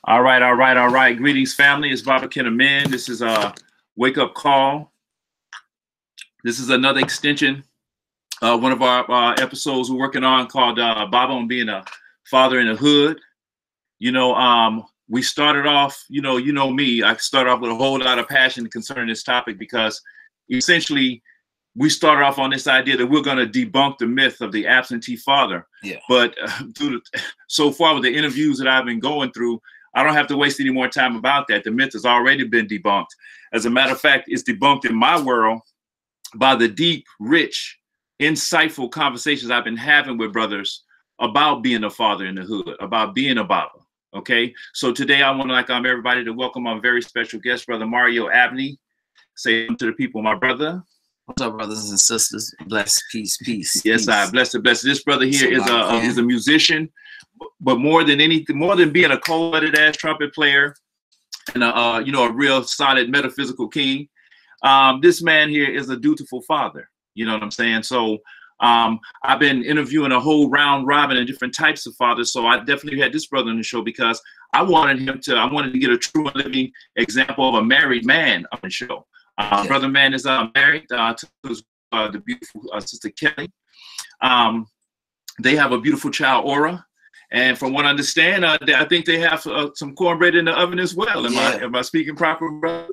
All right, all right, all right. Greetings, family. It's Baba KenAmen. This is a wake-up call. This is another extension of one of our episodes we're working on called Baba on being a father in the hood. We started off, you know me, I started off with a whole lot of passion concerning this topic because essentially we started off on this idea that we're going to debunk the myth of the absentee father. Yeah. But so far with the interviews that I've been going through, I don't have to waste any more time about that. The myth has already been debunked. As a matter of fact, it's debunked in my world by the deep, rich, insightful conversations I've been having with brothers about being a father in the hood, about being a Baba. Okay, so today I want to, like everybody, to welcome our very special guest, Brother Mario Abney. Say to the people, my brother. What's up, brothers and sisters? Bless, peace, peace. Yes, peace. I bless it, bless it. This brother here is a musician, but more than anything, more than being a cold-blooded ass trumpet player and a real solid metaphysical king, this man here is a dutiful father. You know what I'm saying? So I've been interviewing a whole round robin of different types of fathers. So I definitely had this brother on the show because I wanted to get a true and living example of a married man on the show. Brother man is married to the beautiful sister Kelly. They have a beautiful child, Aura. And from what I understand, I think they have some cornbread in the oven as well. Am I speaking proper, brother?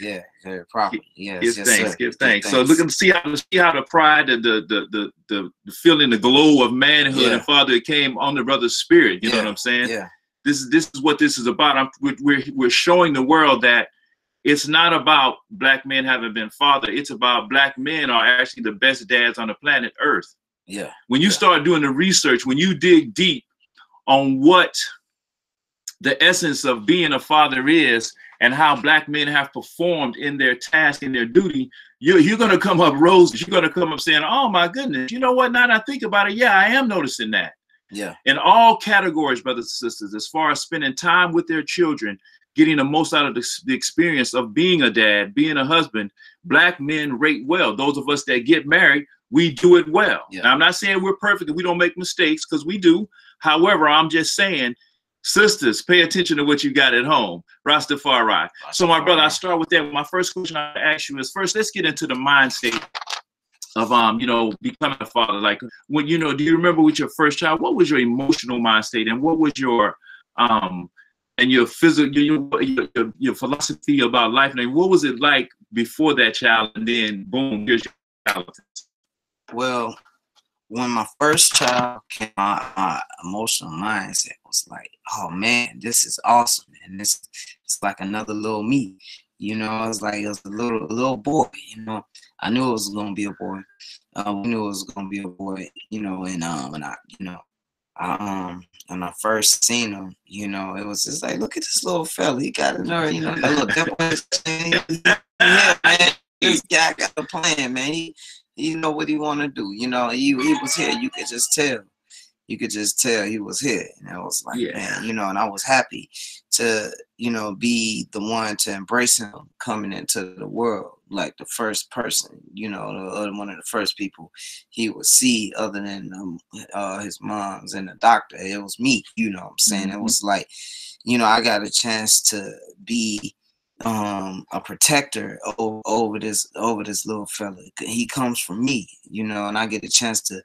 Yeah, very proper. Yes, give thanks. So look and see how the pride, the feeling, the glow of manhood and father came on the brother's spirit. You know what I'm saying? Yeah. This is what this is about. We're showing the world that it's not about black men having been fathered. It's about black men are actually the best dads on the planet Earth. Yeah. When you start doing the research, when you dig deep on what the essence of being a father is and how black men have performed in their task, in their duty, you're going to come up roses. You're going to come up saying, oh my goodness, you know what? Now that I think about it, yeah, I am noticing that. Yeah. In all categories, brothers and sisters, as far as spending time with their children, getting the most out of the experience of being a dad, being a husband, black men rate well. Those of us that get married, we do it well. Yeah. Now, I'm not saying we're perfect and we don't make mistakes, because we do. However, I'm just saying, sisters, pay attention to what you got at home. Rastafari. So, my brother, I start with that. My first question I ask you is, first, let's get into the mind state of becoming a father. Like, when do you remember with your first child, what was your emotional mind state, and what was your and your physical, your philosophy about life? And what was it like before that child, and then boom, here's your child? Well, when my first child came out, my emotional mindset was like, oh man, this is awesome, and it's like another little me. It was like it was a little boy. I knew it was gonna be a boy. We knew it was gonna be a boy. When I first seen him, it was just like, look at this little fella. He got a nerve, that boy. Yeah, man, this guy got a plan, man. He know what he want to do. He was here. You could just tell. He was here. And I was like, man, and I was happy to, be the one to embrace him coming into the world, like the first person, one of the first people he would see other than his moms and the doctor. It was me, what I'm saying? It was like, I got a chance to be a protector over this little fella. He comes from me, and I get a chance to,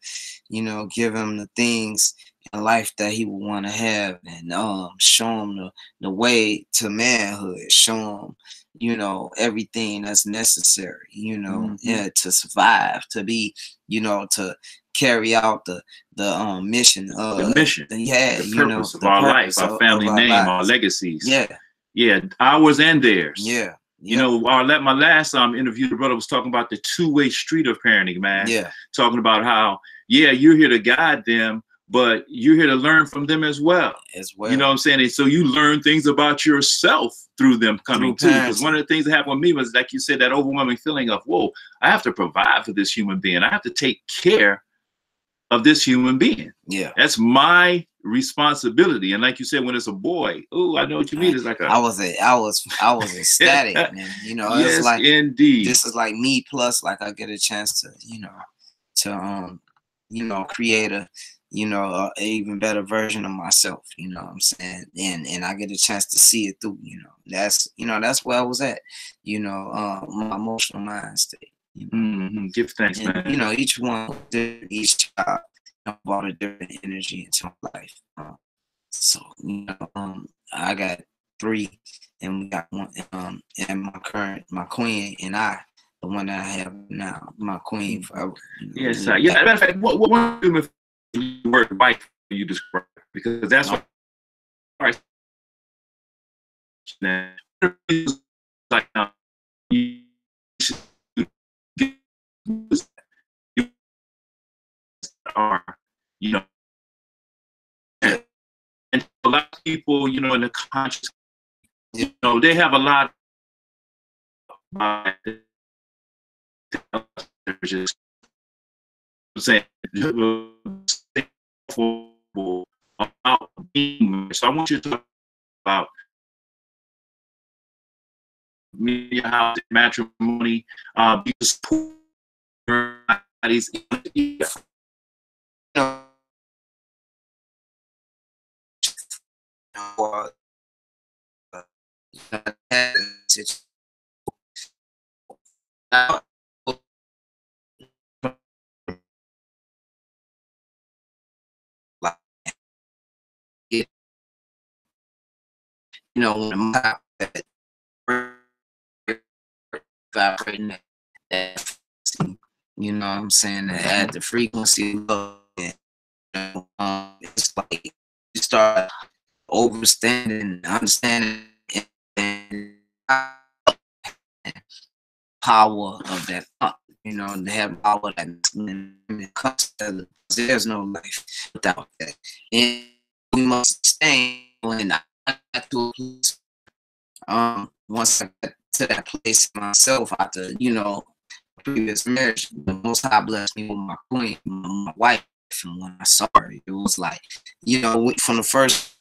give him the things in life that he would want to have, and show him the way to manhood, show him, everything that's necessary, to survive, to be, to carry out the mission that he had, the purpose of our life, our family name, our legacies. Yeah, ours and theirs. Yeah. My last interview, the brother was talking about the two-way street of parenting, man. Yeah. Talking about how, you're here to guide them, but you're here to learn from them as well. You know what I'm saying? And so you learn things about yourself through them coming too. Because one of the things that happened with me was, like you said, that overwhelming feeling of, whoa, I have to provide for this human being. I have to take care of this human being. Yeah. That's my responsibility. And like you said, when it's a boy, oh, I know what you mean. It's like I was ecstatic, man. Yes, it's like, indeed. This is like me plus, like, I get a chance to, to create you know, an even better version of myself, you know what I'm saying? And I get a chance to see it through, you know. That's where I was at, you know, my emotional mind state. You know? Give thanks, and, man. you know, each child brought a different energy into my life. So, you know, I got 3, and we got 1, and my queen and I, the one that I have now, my queen forever. You know, Yes, yeah. Matter of fact, what one word wife you describe? Because that's what like you are, you know, and a lot of people, you know, in the conscious, you know, they have a lot of just saying about being. So I want you to talk about media house matrimony, because these you know, when my vibrating that, you know what I'm saying, at the frequency of it, it's like you start understanding and power of that thought. You know, they have power that when it comes to there's no life without that. And we must stay when I got to a place, once I got to that place myself after, you know, previous marriage, the most high blessed me with my queen, my wife. And when I saw her, it was like, you know, from the first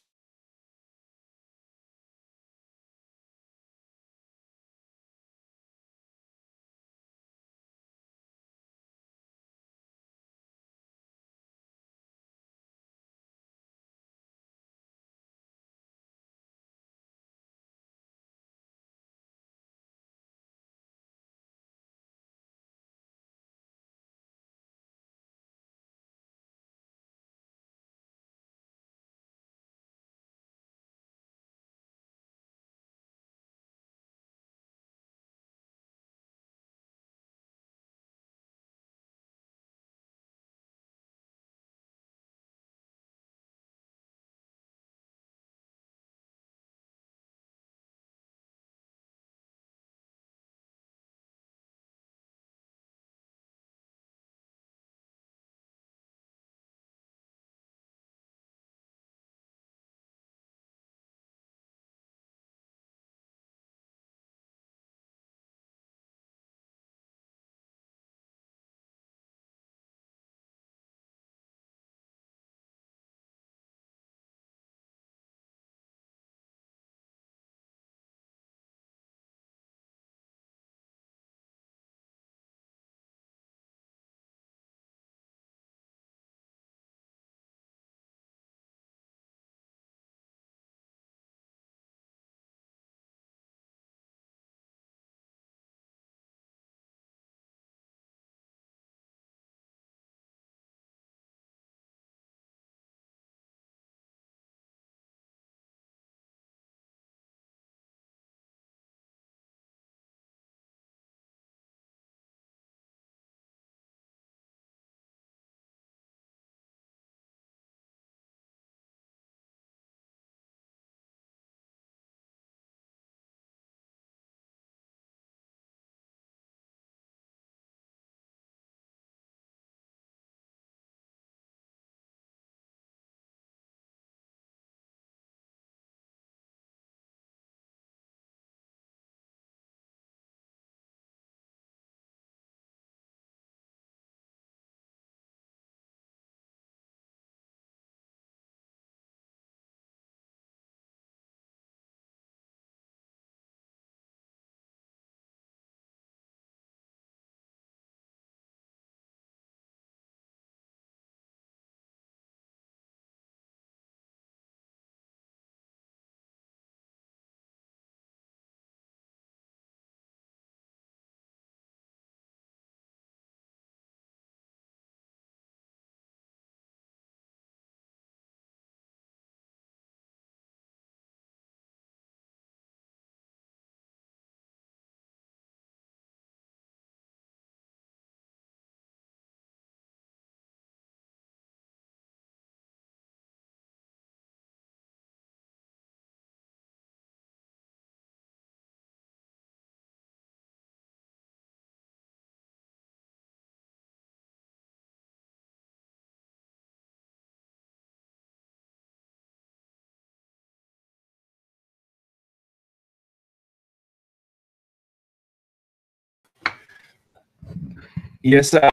Yes, I.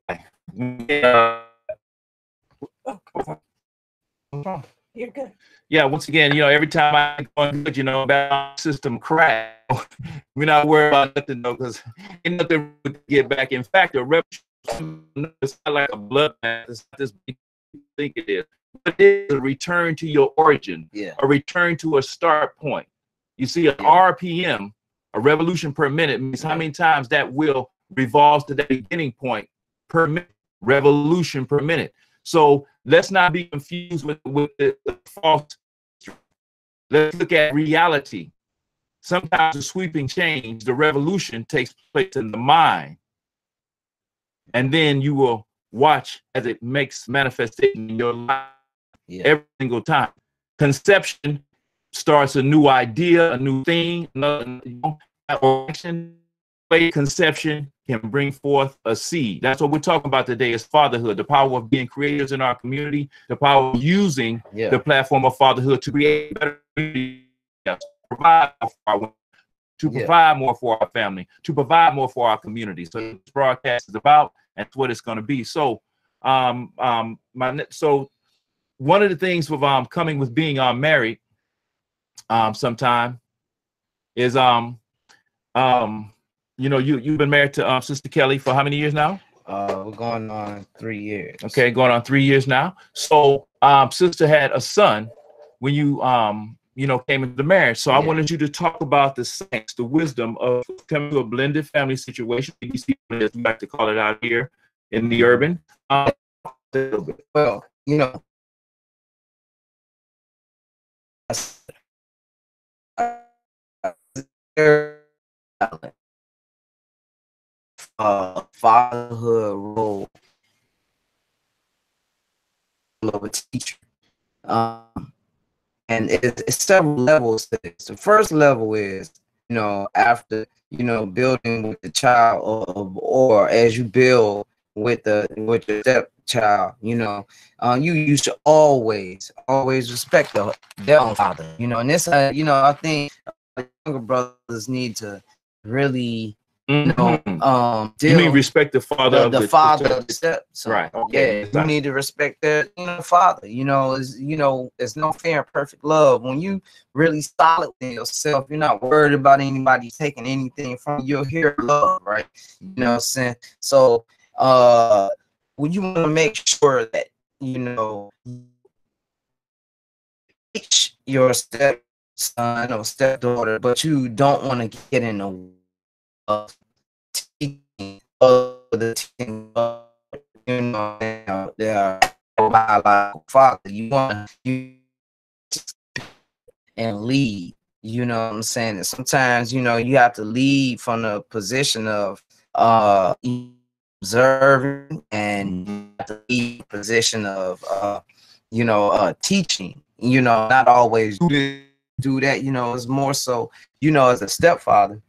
You're good. Yeah, once again, you know, every time I go good, you know, that system crash. We're not worried about nothing though, because ain't nothing to get back. In fact, a revolution is not like a bloodbath. It's not this big you think it is. But it is a return to your origin, a return to a start point. You see, an RPM, a revolution per minute, means how many times that wheel revolves to that beginning point per minute, revolution per minute. So let's not be confused with the false. Let's look at reality. Sometimes the sweeping change, the revolution takes place in the mind. And then you will watch as it makes manifestation in your life every single time. Conception starts a new idea, a new thing, another action. Conception can bring forth a seed. That's what we're talking about today is fatherhood, the power of being creators in our community, the power of using the platform of fatherhood to create better communities, to provide more for our family, to provide more for our community. So this broadcast is about, and that's what it's going to be. So so one of the things with coming with being married sometime is you know, you've been married to Sister Kelly for how many years now? We're going on 3 years. Okay, going on 3 years now. So Sister had a son when you you know, came into the marriage. So I wanted you to talk about the science, the wisdom of coming to a blended family situation. You like to call it out here in the urban. Well, you know, fatherhood role of a teacher, and it's several levels to this. The first level is, you know, after, you know, building with the child, or as you build with your stepchild, you know, you should always respect their own father, you know. And this, you know, I think younger brothers need to really, you know, you mean respect the father of the father of the stepson. Right. Okay. Yeah, you need to respect their, you know, father. You know, it's no fair and perfect love. When you really solid in yourself, you're not worried about anybody taking anything from you. You'll hear love, right? You know what I'm saying? So when you want to make sure that, you know, teach your stepson or stepdaughter, but you don't want to get in the teaching of the teaching of, you know, their biological father. You want to and lead, you know what I'm saying? And sometimes, you know, you have to lead from the position of observing, and the lead position of you know, teaching, you know, not always do that, you know. It's more so, you know, as a stepfather.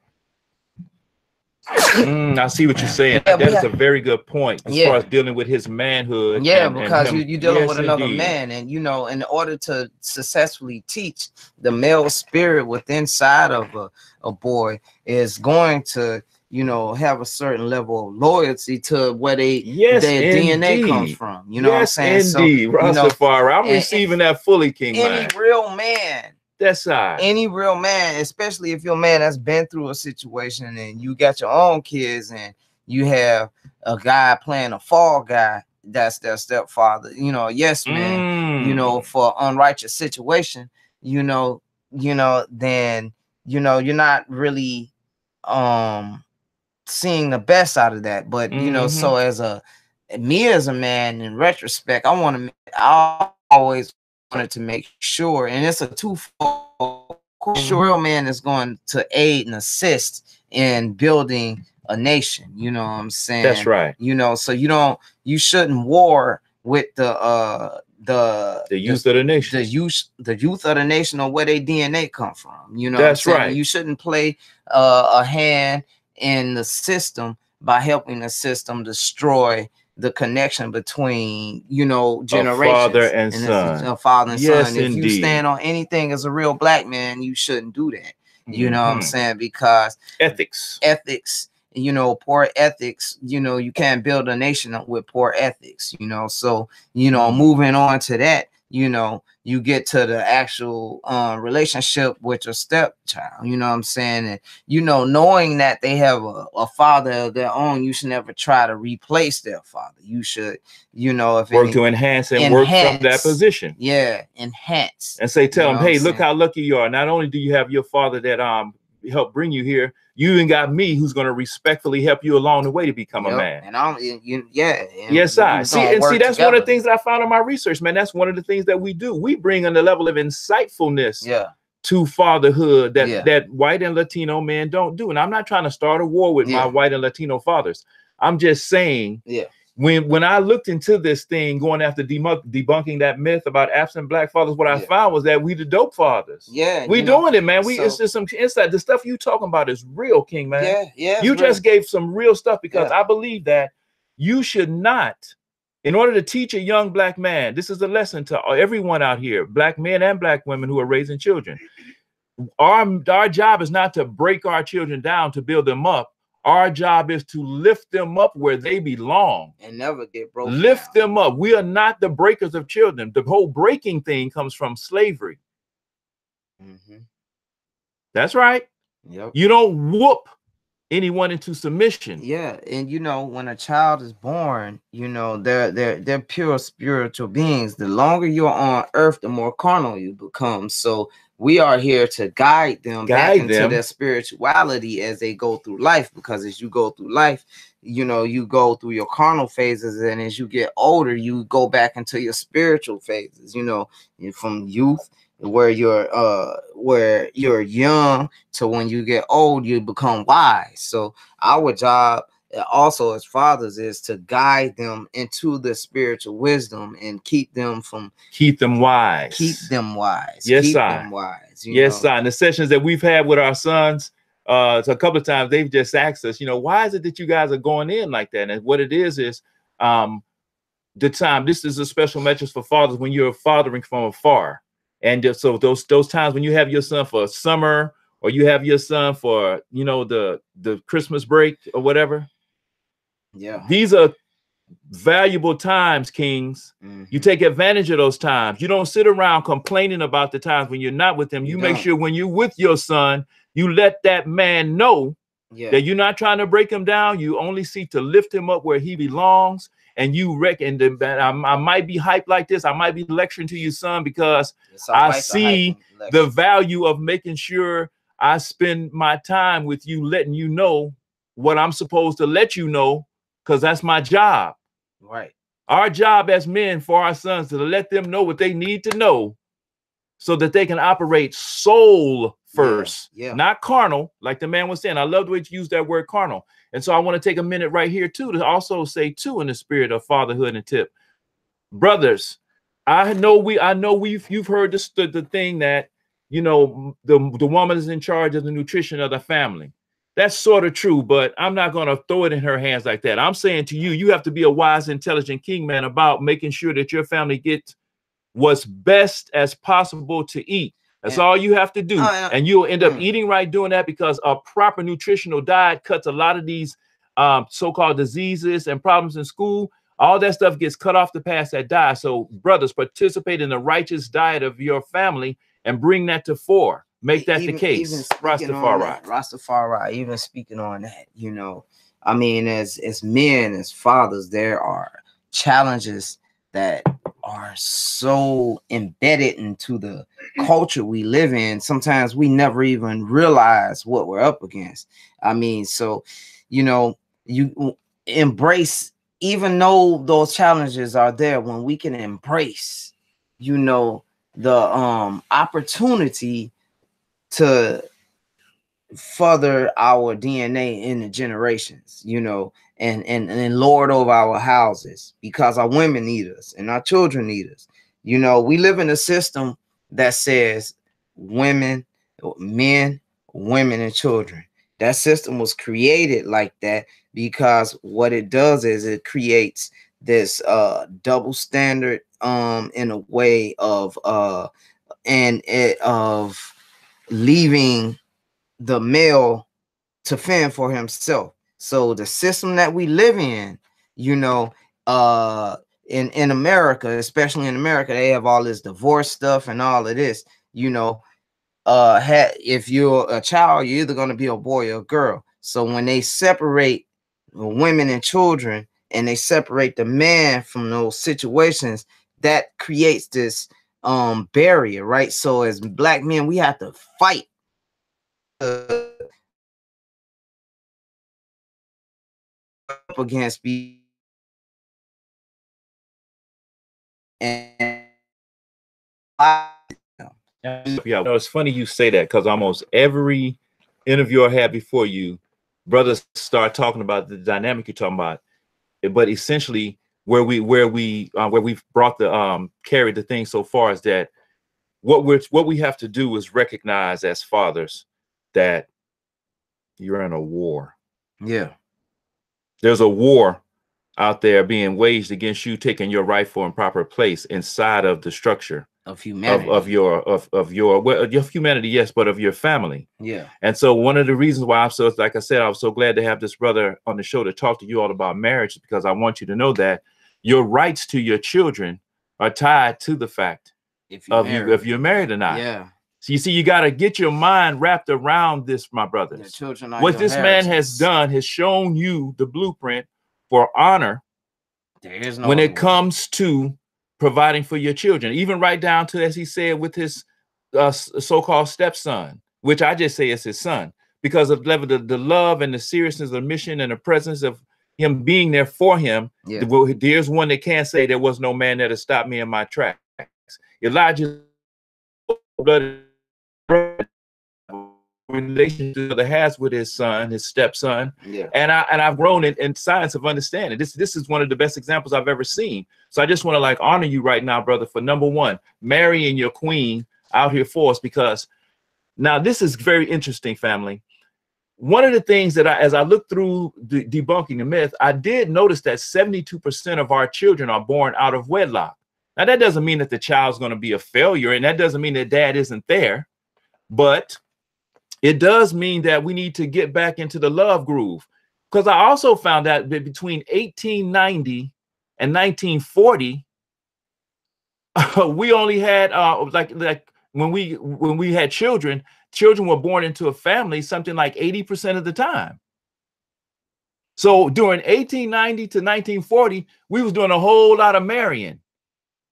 I see what you're saying. That is a very good point as far as dealing with his manhood. Because you're dealing with another man, and you know, in order to successfully teach, the male spirit within inside of a boy is going to, you know, have a certain level of loyalty to where their DNA comes from. You know what I'm saying? Indeed. So, you know, I'm receiving that fully, King. Any real man. That's right. Any real man, especially if you're a man that's been through a situation and you got your own kids and you have a guy playing a fall guy, that's their stepfather, you know, yes, man, you know, for unrighteous situation, you know, then, you know, you're not really seeing the best out of that. But, you know, so as a man, in retrospect, I always wanted to make sure, and it's a twofold. Real man is going to aid and assist in building a nation. You know what I'm saying? That's right. You know, so you shouldn't war with the youth of the nation, the youth of the nation, or where their DNA come from. You know, that's right. You shouldn't play a hand in the system by helping the system destroy the connection between, you know, generations, father and son. Father and yes, son. If indeed. you stand on anything as a real black man, you shouldn't do that. You know what I'm saying? Because ethics, you know, poor ethics, you know, you can't build a nation with poor ethics, you know. So, you know, moving on to that, you know, you get to the actual relationship with your stepchild, you know what I'm saying? And, you know, knowing that they have a father of their own, you should never try to replace their father. You should, you know, if work to enhance and work from that position. Yeah, enhance. And say, tell them, hey, look how lucky you are. Not only do you have your father that helped bring you here, you even got me who's going to respectfully help you along the way to become a man. And I'm, yeah. And yes, I see. And see, that's one of the things that I found in my research, man. That's one of the things that we do. We bring in the level of insightfulness to fatherhood that white and Latino men don't do. And I'm not trying to start a war with my white and Latino fathers. I'm just saying, when I looked into this thing, going after debunking that myth about absent black fathers, what I found was that we the dope fathers. We doing it, man. It's just some insight. The stuff you talking about is real, King, man. You just gave some real stuff, because I believe that you should not, in order to teach a young black man, this is a lesson to everyone out here, black men and black women who are raising children. Our job is not to break our children down to build them up. Our job is to lift them up where they belong and never get broken. Lift them up. We are not the breakers of children. The whole breaking thing comes from slavery. That's right. You don't whoop anyone into submission. And you know, when a child is born, you know, they're pure spiritual beings. The longer you're on earth, the more carnal you become. So we are here to guide them back into their spirituality as they go through life, because as you go through life, you know, you go through your carnal phases, and as you get older, you go back into your spiritual phases, you know, from youth, where you're young, to when you get old, you become wise. So our job also as fathers is to guide them into the spiritual wisdom and keep them wise. Yes, keep them wise. Yes, sir. And the sessions that we've had with our sons, so a couple of times they've just asked us, you know, why is it that you guys are going in like that? And what it is the time. This is a special message for fathers when you're fathering from afar. And just, so those times when you have your son for summer, or you have your son for, you know, the Christmas break or whatever. These are valuable times, kings. You take advantage of those times. You don't sit around complaining about the times when you're not with them. You make sure when you're with your son, you let that man know that you're not trying to break him down. You only seek to lift him up where he belongs. And you reckon that I might be hyped like this. I might be lecturing to you, son, because I see the value of making sure I spend my time with you, letting you know what I'm supposed to let you know, because that's my job. Our job as men for our sons to let them know what they need to know, so that they can operate soul first, not carnal, like the man was saying. I love the way you use that word carnal. And so I want to take a minute right here too to also say too, in the spirit of fatherhood and tip, brothers, I know you've heard the thing that, you know, the woman is in charge of the nutrition of the family. That's sort of true, but I'm not going to throw it in her hands like that. I'm saying to you, you have to be a wise, intelligent king man about making sure that your family gets what's best as possible to eat. That's all you have to do. And you'll end up eating right doing that, because a proper nutritional diet cuts a lot of these so-called diseases and problems in school. All that stuff gets cut off to pass that diet. So brothers, participate in the righteous diet of your family and bring that to fore. Make that the case. Rastafari, even speaking on that, you know, I mean, as men, as fathers, there are challenges that are so embedded into the culture we live in. Sometimes we never even realize what we're up against. I mean, so, you know, you embrace, even though those challenges are there, when we can embrace, you know, the opportunity to further our DNA in the generations, you know, and lord over our houses, because our women need us and our children need us. You know, we live in a system that says women, men, women, and children. That system was created like that because what it does is it creates this double standard in a way of leaving the male to fend for himself. So the system that we live in, you know, in America, especially in America, they have all this divorce stuff and all of this, you know. If you're a child, you're either going to be a boy or a girl. So when they separate women and children, and they separate the man from those situations, that creates this barrier, right? So as black men, we have to fight up against be and yeah, it's funny you say that, because almost every interview I had before you, brothers start talking about the dynamic you're talking about, but essentially where we've brought the carried the thing so far is that what we have to do is recognize as fathers that you're in a war. Yeah, there's a war out there being waged against you taking your rightful and proper place inside of the structure of humanity, of your humanity, yes, but of your family. Yeah. And so one of the reasons why I'm so, like I said, I was so glad to have this brother on the show to talk to you all about marriage, because I want you to know that your rights to your children are tied to the fact if you're married or not. Yeah. So you see, you got to get your mind wrapped around this, my brothers. Your children are what this man has done has shown you the blueprint for honor. There is no when it comes to providing for your children, even right down to, as he said, with his so-called stepson, which I just say is his son, because of the love and the seriousness of the mission and the presence of him being there for him. Yeah. There's one that can't say there was no man there to stop me in my tracks. Elijah's blood relationship that has with his son, his stepson. Yeah. And I've grown in science of understanding. This is one of the best examples I've ever seen. So I just want to like honor you right now, brother, for number one, marrying your queen out here for us, because now this is very interesting, family. One of the things that as I look through debunking the myth, I did notice that 72% of our children are born out of wedlock. Now that doesn't mean that the child's going to be a failure, and that doesn't mean that dad isn't there, but it does mean that we need to get back into the love groove. Because I also found out that between 1890 and 1940, we only had like when we had children were born into a family something like 80% of the time. So during 1890 to 1940, we was doing a whole lot of marrying.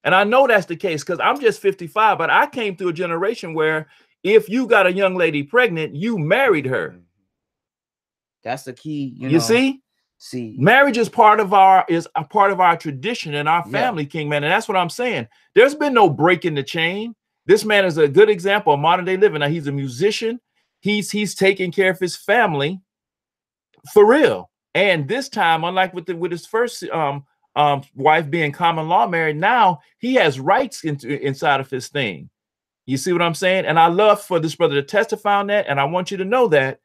And I know that's the case because I'm just 55, but I came through a generation where if you got a young lady pregnant, you married her. That's the key. You see, marriage is part of our tradition in our family, King Man. And that's what I'm saying. There's been no break in the chain. This man is a good example of modern day living. Now he's a musician. He's taking care of his family for real. And this time, unlike with his first wife being common law married, now he has rights inside of his thing. You see what I'm saying? And I love for this brother to testify on that. And I want you to know that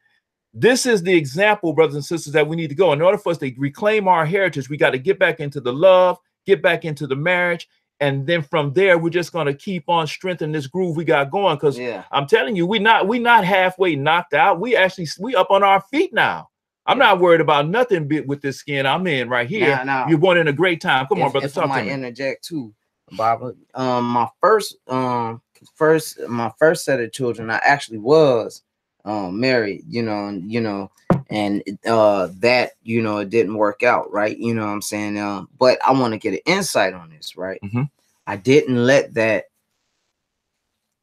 this is the example, brothers and sisters, that we need to go. In order for us to reclaim our heritage, we got to get back into the love, get back into the marriage. And then from there, we're just going to keep on strengthening this groove we got going. Because I'm telling you, we not halfway knocked out. We up on our feet now. I'm not worried about nothing with this skin I'm in right here. You're born in a great time. Come on, brother, talk to me. I interject too, Baba. My first set of children, I actually was married, and that, it didn't work out, right? You know what I'm saying? But I want to get an insight on this, right? Mm-hmm. I didn't let that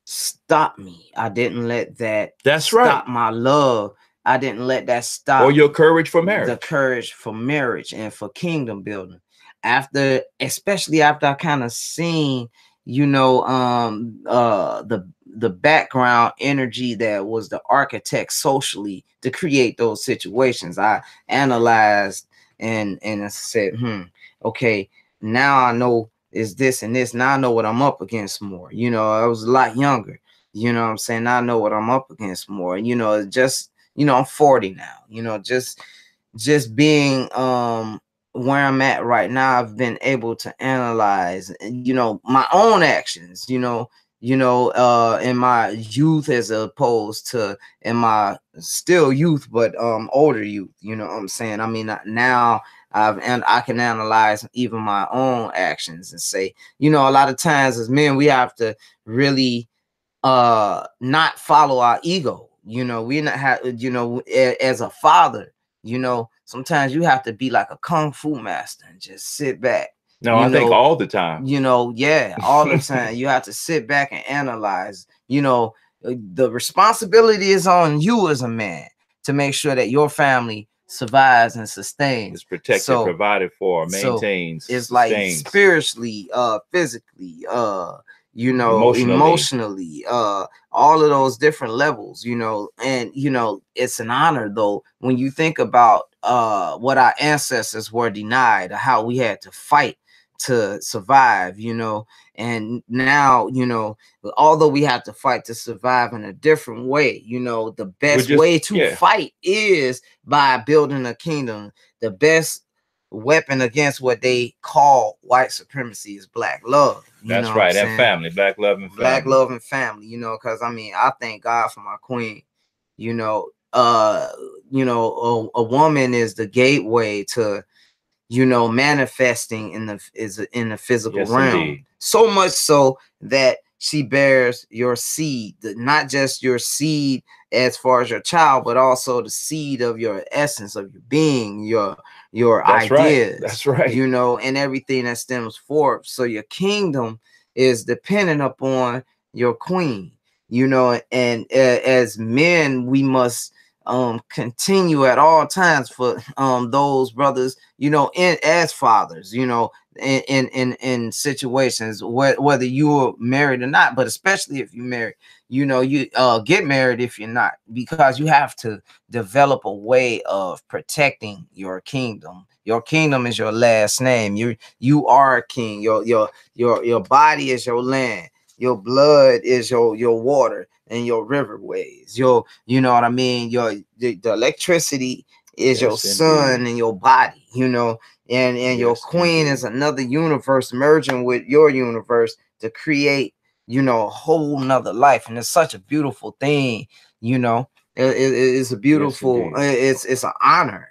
stop me. I didn't let that stop my love. I didn't let that stop. Or your courage for marriage. The courage for marriage and for kingdom building. Especially after I kind of seen, the background energy that was the architect socially to create those situations. I analyzed and I said, okay, now I know it's this and this. Now I know what I'm up against more. I was a lot younger. You know what I'm saying? Now I know what I'm up against more. I'm 40 now. Just being where I'm at right now, I've been able to analyze, my own actions, you know, in my youth as opposed to in my still youth, but older youth, you know what I'm saying? I mean, now and I can analyze even my own actions and say, you know, a lot of times as men, we have to really not follow our ego. You know, we not have, you know, as a father, you know, sometimes you have to be like a kung fu master and just sit back. No, I think all the time. You know, yeah, all the time. You have to sit back and analyze. You know, the responsibility is on you as a man to make sure that your family survives and sustains. It's protected, provided for, maintains. So it's like spiritually, physically, you know, emotionally, all of those different levels, you know. And you know, it's an honor though when you think about what our ancestors were denied, how we had to fight to survive, you know. And now, you know, although we have to fight to survive in a different way, you know, the best way to fight is by building a kingdom. The best weapon against what they call white supremacy is black love. That's right. And family, black love and family. Black love and family, you know, because I mean, I thank God for my queen. You know, a woman is the gateway to, you know, manifesting in the physical realm. Indeed. So much so that she bears your seed, not just your seed as far as your child, but also the seed of your essence, of your being, your That's ideas. Right. That's right. You know, and everything that stems forth. So your kingdom is dependent upon your queen. You know, and as men, we must continue at all times for those brothers, you know, as fathers, you know, in situations whether you're married or not, but especially if you're married, you know, you get married if you're not, because you have to develop a way of protecting your kingdom. Your kingdom is your last name. You are a king. Your body is your land. Your blood is your water and your riverways. You know what I mean? The electricity is your sun and your body, you know, and your queen is another universe merging with your universe to create, you know, a whole nother life. And it's such a beautiful thing, you know. It's a beautiful, it's an honor,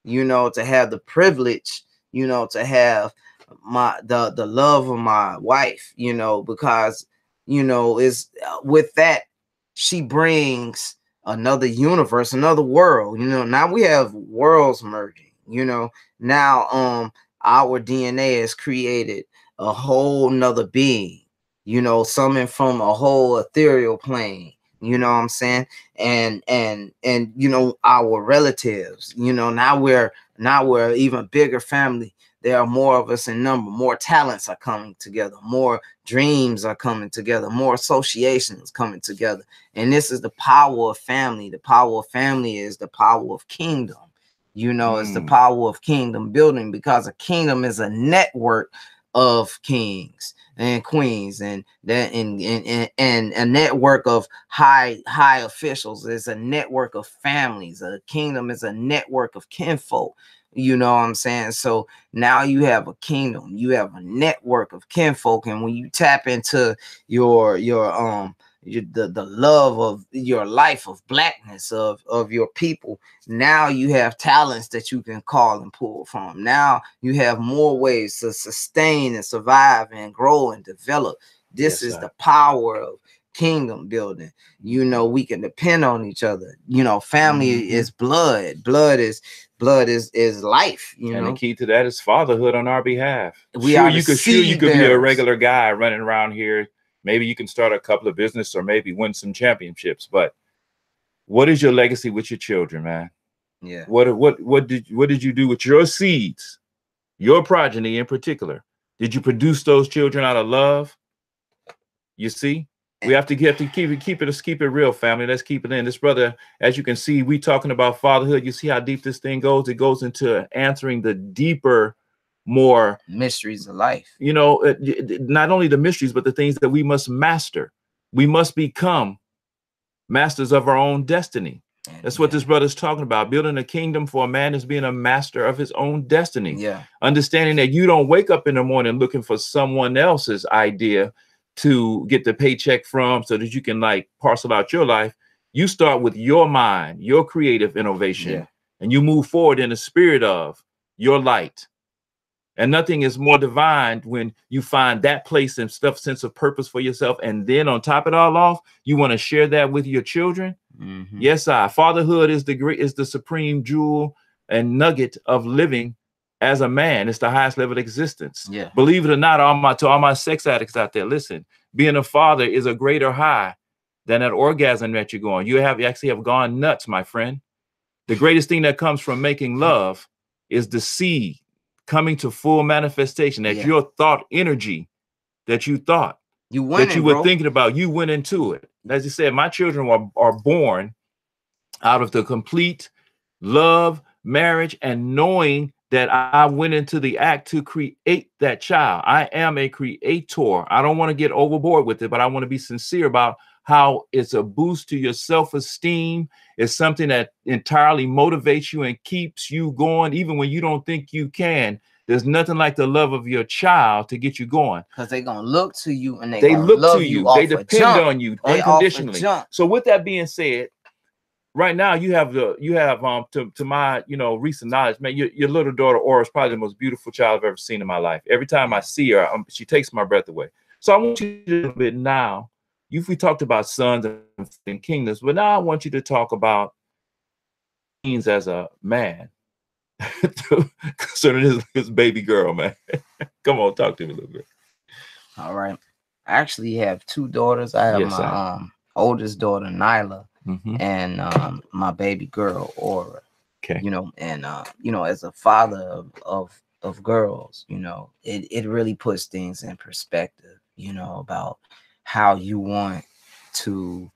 you know, to have the privilege, you know, to have the love of my wife, you know, because, you know, is with that she brings another universe, another world. You know, now we have worlds merging. You know, now our DNA has created a whole nother being. You know, something from a whole ethereal plane. You know what I'm saying? And you know, our relatives. You know, now we're even bigger family. There are more of us in number. More talents are coming together. More dreams are coming together. More associations coming together. And this is the power of family. The power of family is the power of kingdom. You know, it's the power of kingdom building, because a kingdom is a network of kings and queens, and a network of high officials. It's a network of families. A kingdom is a network of kinfolk. You know what I'm saying? So now you have a kingdom, you have a network of kinfolk, and when you tap into the love of your life, of blackness, of your people, now you have talents that you can call and pull from. Now you have more ways to sustain and survive and grow and develop. This is the power of kingdom building. You know, we can depend on each other. You know, family is blood. Blood is life. You know, and the key to that is fatherhood on our behalf. You could be a regular guy running around here. Maybe you can start a couple of business or maybe win some championships. But what is your legacy with your children, man? Yeah. What did you do with your seeds, your progeny in particular? Did you produce those children out of love? You see, we have to keep it real, family. Let's keep it in. This brother, as you can see, we talking about fatherhood. You see how deep this thing goes. It goes into answering the deeper, more mysteries of life. You know, not only the mysteries, but the things that we must master. We must become masters of our own destiny. That's what this brother's talking about. Building a kingdom for a man is being a master of his own destiny. Yeah. Understanding that you don't wake up in the morning looking for someone else's idea to get the paycheck from so that you can like parcel out your life. You start with your mind, your creative innovation, and you move forward in the spirit of your light. And nothing is more divine when you find that place and stuff, sense of purpose for yourself. And then on top of it all off, you want to share that with your children. Yes, fatherhood is the supreme jewel and nugget of living as a man. It's the highest level of existence. Believe it or not, to all my sex addicts out there, listen, being a father is a greater high than that orgasm that you're going. You actually have gone nuts, my friend. The greatest thing that comes from making love is the seed coming to full manifestation, that your thought energy that you thought, that you were thinking about, you went into it. As you said, my children are born out of the complete love, marriage, and knowing that I went into the act to create that child. I am a creator. I don't want to get overboard with it, but I want to be sincere about how it's a boost to your self-esteem. It's something that entirely motivates you and keeps you going, even when you don't think you can. There's nothing like the love of your child to get you going. Because they're going to look to you and they look to you. They depend on you unconditionally. So with that being said, right now you have to my recent knowledge, man, your little daughter Aura is probably the most beautiful child I've ever seen in my life. Every time I see her, she takes my breath away. So I want you to do a little bit now. We talked about sons and kingdoms, but now I want you to talk about means as a man concerning his baby girl, man. Come on, talk to me a little bit. All right. I actually have two daughters. I have my oldest daughter, Nyla, and my baby girl, Aura. Okay. As a father of girls, it really puts things in perspective, about how you want to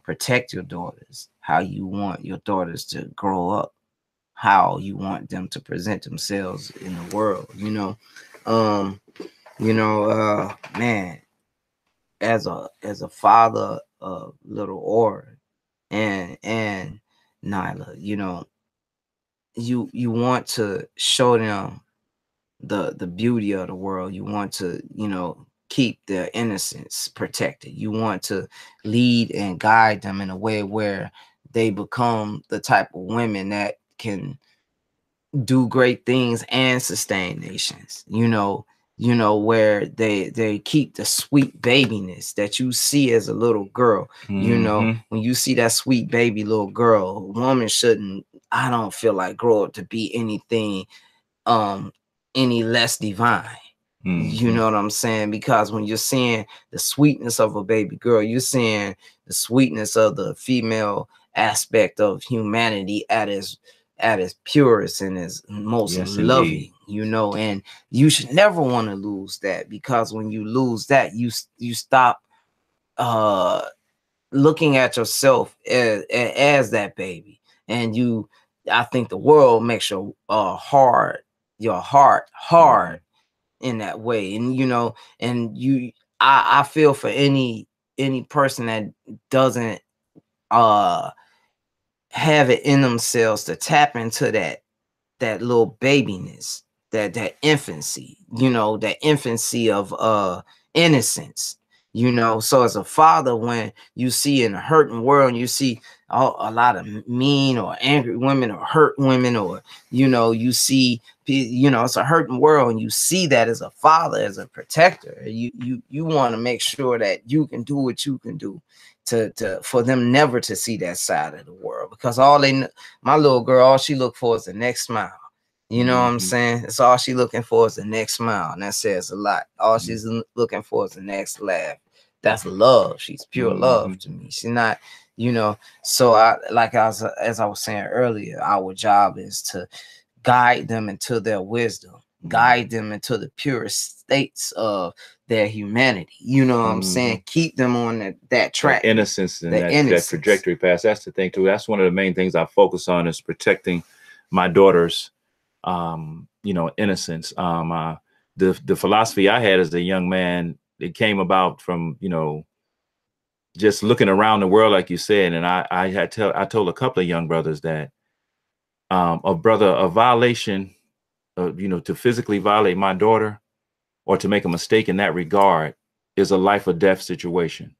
protect your daughters, how you want your daughters to grow up, how you want them to present themselves in the world, man, as a father of little Aura and Nyla, you want to show them the beauty of the world. You want to, keep their innocence protected. You want to lead and guide them in a way where they become the type of women that can do great things and sustain nations, where they keep the sweet babiness that you see as a little girl. When you see that sweet baby little girl, a woman shouldn't, I don't feel like, grow up to be anything any less divine. You know what I'm saying? Because when you're seeing the sweetness of a baby girl, you're seeing the sweetness of the female aspect of humanity at its purest and its most loving, and you should never want to lose that, because when you lose that, you stop looking at yourself as that baby, and I think the world makes your heart hard in that way. And I feel for any person that doesn't have it in themselves to tap into that little babiness, that infancy, that infancy of innocence. So as a father, when you see in a hurting world, and you see a lot of mean or angry women or hurt women, or you see it's a hurting world, and you see that as a father, as a protector, you want to make sure that you can do what you can do for them never to see that side of the world, because my little girl, all she look for is the next smile. You know what I'm saying? It's all she looking for is the next smile, and that says a lot. All she's looking for is the next laugh. That's love. She's pure love to me. She's not, So as I was saying earlier, our job is to guide them into their wisdom, guide them into the purest states of their humanity. You know what I'm saying? Keep them on that track, innocence, and that trajectory path. That's the thing too. That's one of the main things I focus on, is protecting my daughter's innocence. The philosophy I had as a young man, it came about from just looking around the world, like you said, and I told a couple of young brothers that a violation, to physically violate my daughter or to make a mistake in that regard is a life or death situation.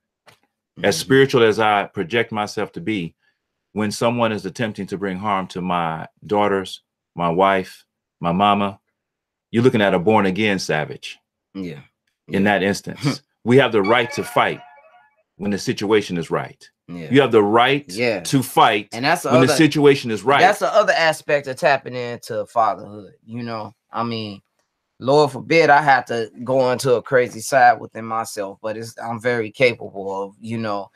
As spiritual as I project myself to be, when someone is attempting to bring harm to my daughters, my wife, my mama, you're looking at a born again savage. Yeah. In that instance, we have the right to fight when the situation is right. Yeah. You have the right to fight, and that's when the situation is right. That's the other aspect of tapping into fatherhood. You know, I mean, Lord forbid I have to go into a crazy side within myself, but I'm very capable of, you know,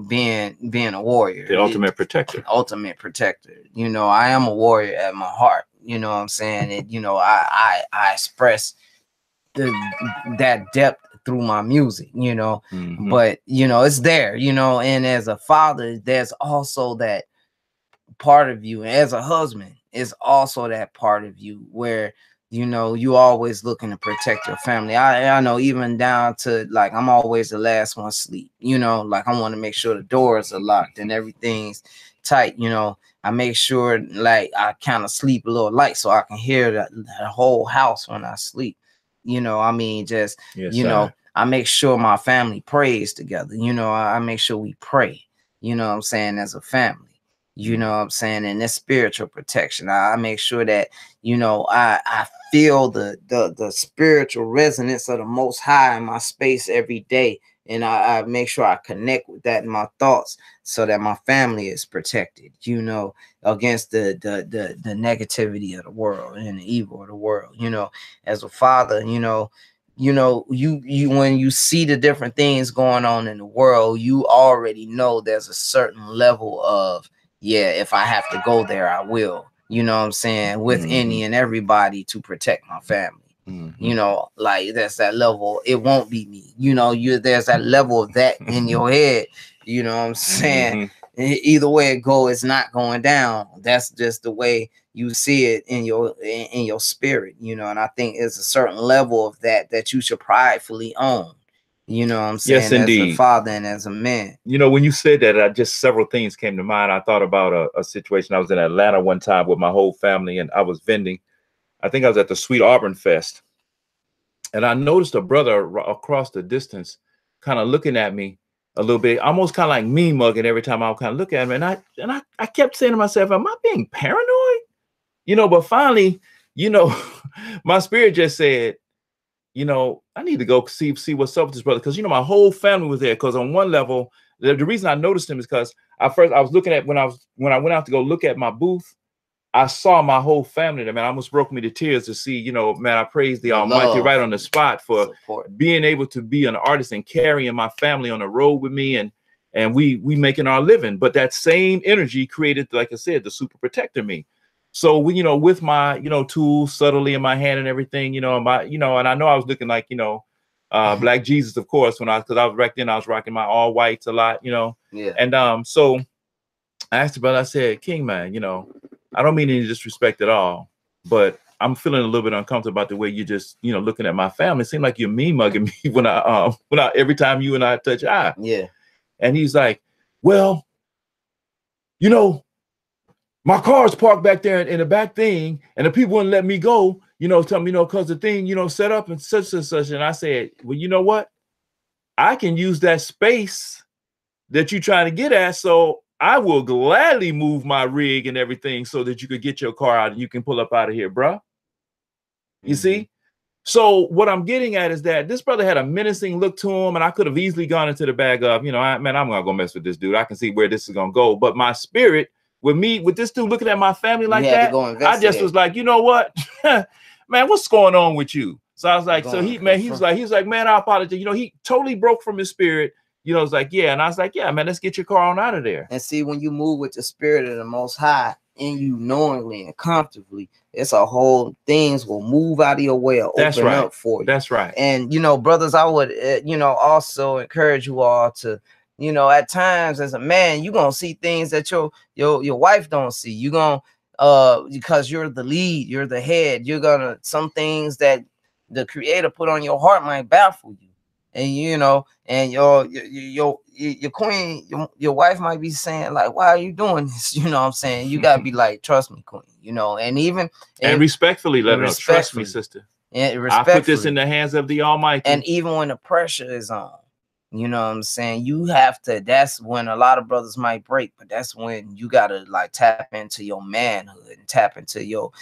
being a warrior. The ultimate protector. Ultimate protector. You know, I am a warrior at my heart. You know what I'm saying? And, you know, I express that depth through my music, you know, but, you know, it's there, you know, and as a father, there's also that part of you. And as a husband, is also that part of you where, you know, you always looking to protect your family. I know, even down to like, I'm always the last one asleep, you know, like I want to make sure the doors are locked and everything's tight. You know, I make sure like I kind of sleep a little light so I can hear the whole house when I sleep. You know, I mean, just, you know, I make sure my family prays together. You know, I make sure we pray, you know what I'm saying, as a family. You know what I'm saying? And this spiritual protection. I make sure that, you know, I feel the spiritual resonance of the Most High in my space every day. And I make sure I connect with that in my thoughts so that my family is protected, you know, against the negativity of the world and the evil of the world. You know, as a father, you when you see the different things going on in the world, you already know there's a certain level of, yeah, if I have to go there, I will, you know what I'm saying, with any and everybody to protect my family. You know, like there's that level. It won't be me. You know, there's that level of that in your head. You know what I'm saying? Either way it go, it's not going down. That's just the way you see it in your spirit. You know, and I think it's a certain level of that you should pridefully own. You know what I'm saying? Yes, indeed. As a father and as a man. You know, when you said that, just several things came to mind. I thought about a situation. I was in Atlanta one time with my whole family, and I was vending. I think I was at the Sweet Auburn Fest. And I noticed a brother across the distance kind of looking at me a little bit, almost kind of like me mugging every time I would kind of look at him. And I kept saying to myself, am I being paranoid? You know, but finally, you know, my spirit just said, you know, I need to go see what's up with this brother. Because, you know, my whole family was there. Because on one level, the reason I noticed him is because I was looking at when I went out to go look at my booth, I saw my whole family there, man. I almost broke me to tears to see, you know, man, I praise the Almighty right on the spot for being able to be an artist and carrying my family on the road with me, and we making our living. But that same energy created, like I said, the super protector me. So we, you know, with my, you know, tools subtly in my hand and everything, you know, and I know I was looking like, you know, Black Jesus, of course, because I was back then, I was rocking my all whites a lot, you know. Yeah. And so I asked the brother, I said, King, man, you know, I don't mean any disrespect at all, but I'm feeling a little bit uncomfortable about the way you just, you know, looking at my family. It seemed like you're me mugging me when I every time you and I touch eye. Yeah. And he's like, well, you know, my car's parked back there in the back thing, and the people wouldn't let me go, you know, tell me, you know, because the thing, you know, set up and such and such. And I said, well, you know what? I can use that space that you're trying to get at, so I will gladly move my rig and everything so that you could get your car out and you can pull up out of here, bro. You see? So what I'm getting at is that this brother had a menacing look to him, and I could have easily gone into the bag of, you know, man, I'm not gonna mess with this dude. I can see where this is gonna go. But my spirit, with this dude looking at my family like that, I just was like, you know what, man, what's going on with you? So I was like, so he was like, man, I apologize. You know, he totally broke from his spirit. You know, it's like, yeah. And I was like, yeah, man, let's get your car on out of there. And see, when you move with the spirit of the Most High and you knowingly and comfortably, it's a whole things will move out of your way or open up for you. That's right. And, you know, brothers, I would, you know, also encourage you all to, you know, at times as a man, you're going to see things that your wife don't see. You're going to, because you're the lead, you're the head, you're going to, some things that the Creator put on your heart might baffle you. And, you know, and your queen, your wife might be saying like, why are you doing this? You know what I'm saying? You got to be like, trust me, queen, you know, and respectfully let her trust me, sister. And I put this in the hands of the Almighty. And even when the pressure is on, you know what I'm saying, you have to, that's when a lot of brothers might break, but that's when you gotta like tap into your manhood and tap into your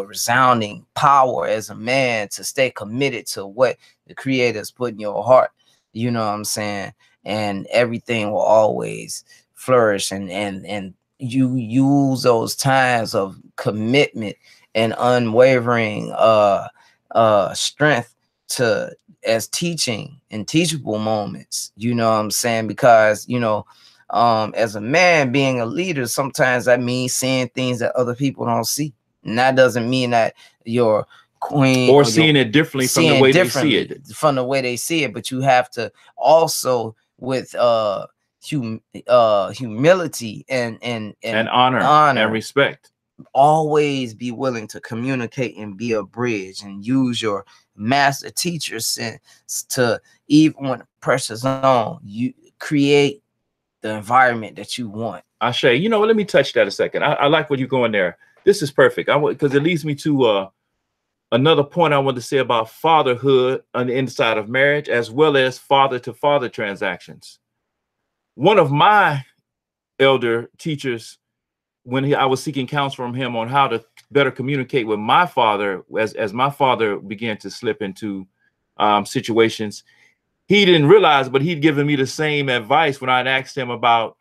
resounding power as a man to stay committed to what the Creator's put in your heart. You know what I'm saying? And everything will always flourish, and you use those times of commitment and unwavering strength to as teaching and teachable moments. You know what I'm saying? Because, you know, as a man being a leader, sometimes that means seeing things that other people don't see, and that doesn't mean that your queen or seeing it differently from the way they see it, but you have to also with humility and honor and respect, always be willing to communicate and be a bridge, and use your master teacher sense to, even when the pressure's on, you create the environment that you want. Ashe, you know what, let me touch that a second. I like what you're going there. This is perfect. Because it leads me to another point I want to say about fatherhood on the inside of marriage, as well as father to father transactions. One of my elder teachers, when I was seeking counsel from him on how to better communicate with my father, as my father began to slip into situations, he didn't realize, but he'd given me the same advice when I'd asked him about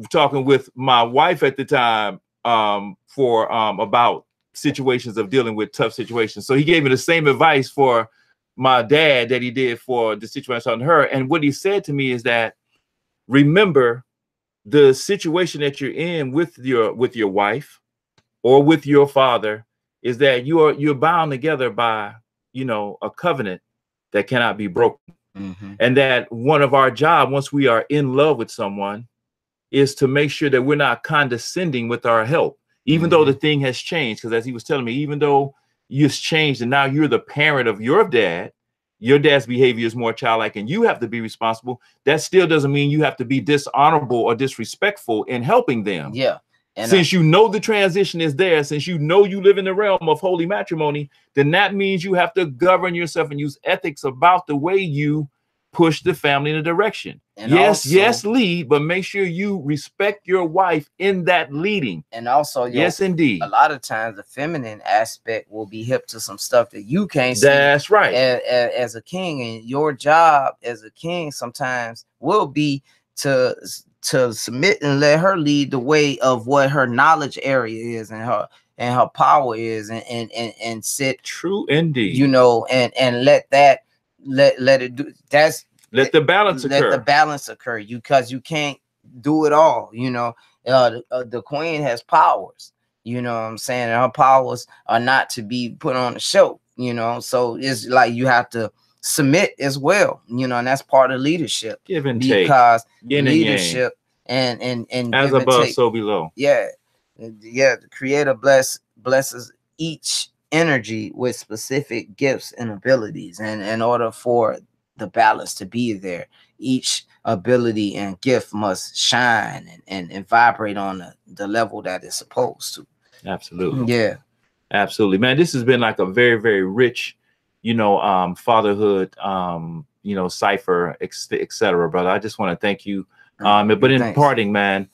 talking with my wife at the time about situations of dealing with tough situations. So he gave me the same advice for my dad that he did for the situation on her. And what he said to me is that, remember, the situation that you're in with your wife or with your father is that you're bound together by, you know, a covenant that cannot be broken. And that one of our jobs, once we are in love with someone, is to make sure that we're not condescending with our help, even though the thing has changed. Because as he was telling me, even though you've changed and now you're the parent of your dad's behavior is more childlike and you have to be responsible, that still doesn't mean you have to be dishonorable or disrespectful in helping them. Yeah. And since you know the transition is there, since you know you live in the realm of holy matrimony, then that means you have to govern yourself and use ethics about the way you push the family in a direction. And yes, lead, but make sure you respect your wife in that leading. And also, yes, indeed, a lot of times the feminine aspect will be hip to some stuff that you can't see. That's right. As a king, and your job as a king sometimes will be to submit and let her lead the way of what her knowledge area is and her power is, and sit true indeed, you know, and let it do. Let the balance occur. Because you can't do it all, you know. The queen has powers, you know what I'm saying, and her powers are not to be put on the show, you know. So it's like you have to submit as well, you know, and that's part of leadership. Give and because take. Leadership and as above, so below. Yeah. The Creator blesses each energy with specific gifts and abilities, and in order for the balance to be there, each ability and gift must shine and vibrate on the level that it's supposed to. Absolutely. Yeah, absolutely, man. This has been like a very, very rich, you know, fatherhood, you know, cipher, etc. Brother, I just want to thank you. But in parting, man,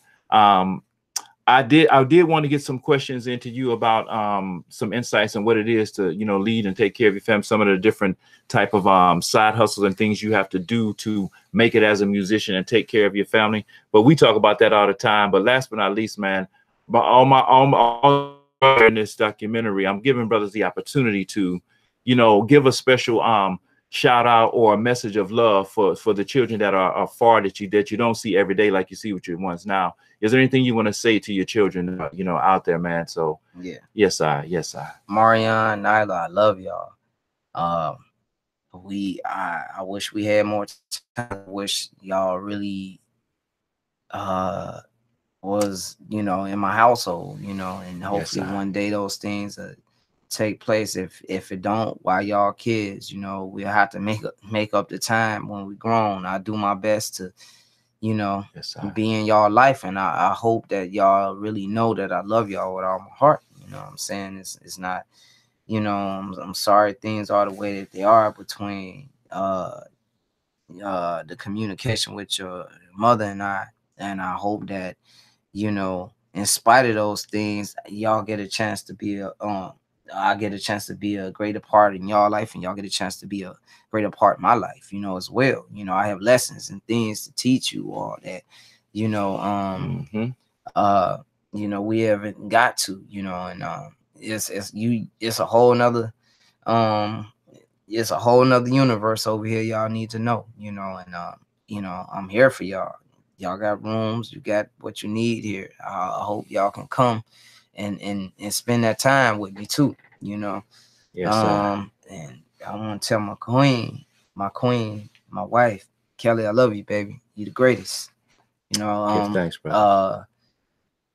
I did want to get some questions into you about some insights on what it is to, you know, lead and take care of your family, some of the different type of side hustles and things you have to do to make it as a musician and take care of your family. But we talk about that all the time. But last but not least, man, by all in this documentary, I'm giving brothers the opportunity to, you know, give a special shout out or a message of love for the children that are far that you don't see every day like you see with your ones now. Is there anything you want to say to your children, you know, out there, man? So yeah. Yes, I. Marion, Nyla, I love y'all. I wish we had more time. I wish y'all really was, you know, in my household, you know, and hopefully one day those things take place. If it don't, while y'all kids, you know, we'll have to make up the time when we grown. I do my best to, you know, be in y'all life, and I hope that y'all really know that I love y'all with all my heart. You know what I'm saying? It's not, you know, I'm sorry things are the way that they are between the communication with your mother and I hope that, you know, in spite of those things, y'all get a chance to be a I get a chance to be a greater part in y'all life, and y'all get a chance to be a greater part in my life, you know, as well. You know, I have lessons and things to teach you all that, you know, you know, we haven't got to, you know, and it's a whole nother it's a whole nother universe over here y'all need to know, you know, and you know, I'm here for y'all. Y'all got rooms, you got what you need here. I hope y'all can come and spend that time with me too, you know. Yes, sir. And I want to tell my queen, my wife, Kelly, I love you, baby. You the greatest. You know, thanks, brother.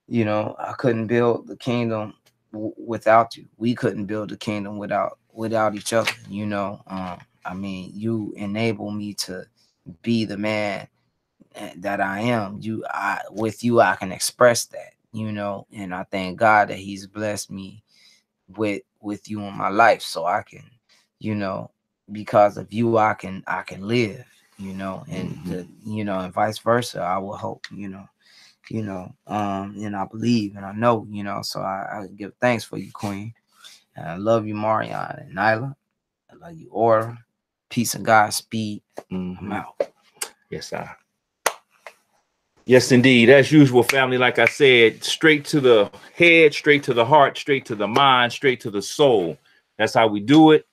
You know, I couldn't build the kingdom without you. We couldn't build the kingdom without each other, you know. I mean, you enable me to be the man that I am. With you I can express that, you know, and I thank God that he's blessed me with you in my life, so I can, you know, because of you I can live, you know, and you know, and vice versa. I will hope, you know, and I believe and I know, you know, so I give thanks for you, Queen. And I love you, Marion and Nyla. I love you, Aura. Peace and Godspeed. I'm out. Yes, sir. Yes, indeed. As usual, family, like I said, straight to the head, straight to the heart, straight to the mind, straight to the soul. That's how we do it.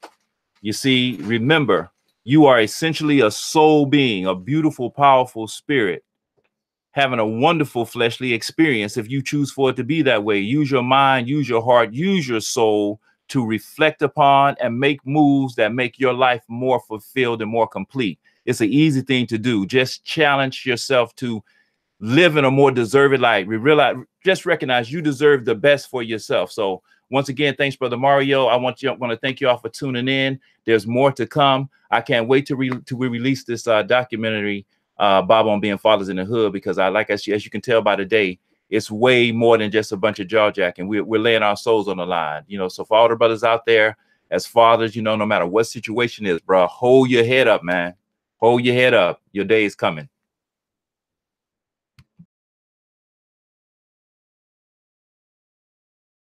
You see, remember, you are essentially a soul being, a beautiful, powerful spirit, having a wonderful fleshly experience if you choose for it to be that way. Use your mind, use your heart, use your soul to reflect upon and make moves that make your life more fulfilled and more complete. It's an easy thing to do. Just challenge yourself to live in a more deserved life. We realize, just recognize you deserve the best for yourself. So once again, thanks, Brother Mario. I want to thank you all for tuning in. There's more to come. I can't wait to we release this documentary, Bob on Being Fathers in the Hood, because as you can tell by the day, it's way more than just a bunch of jaw jacking. We're laying our souls on the line, you know. So for all the brothers out there, as fathers, you know, no matter what situation is, bro, hold your head up, man. Hold your head up. Your day is coming.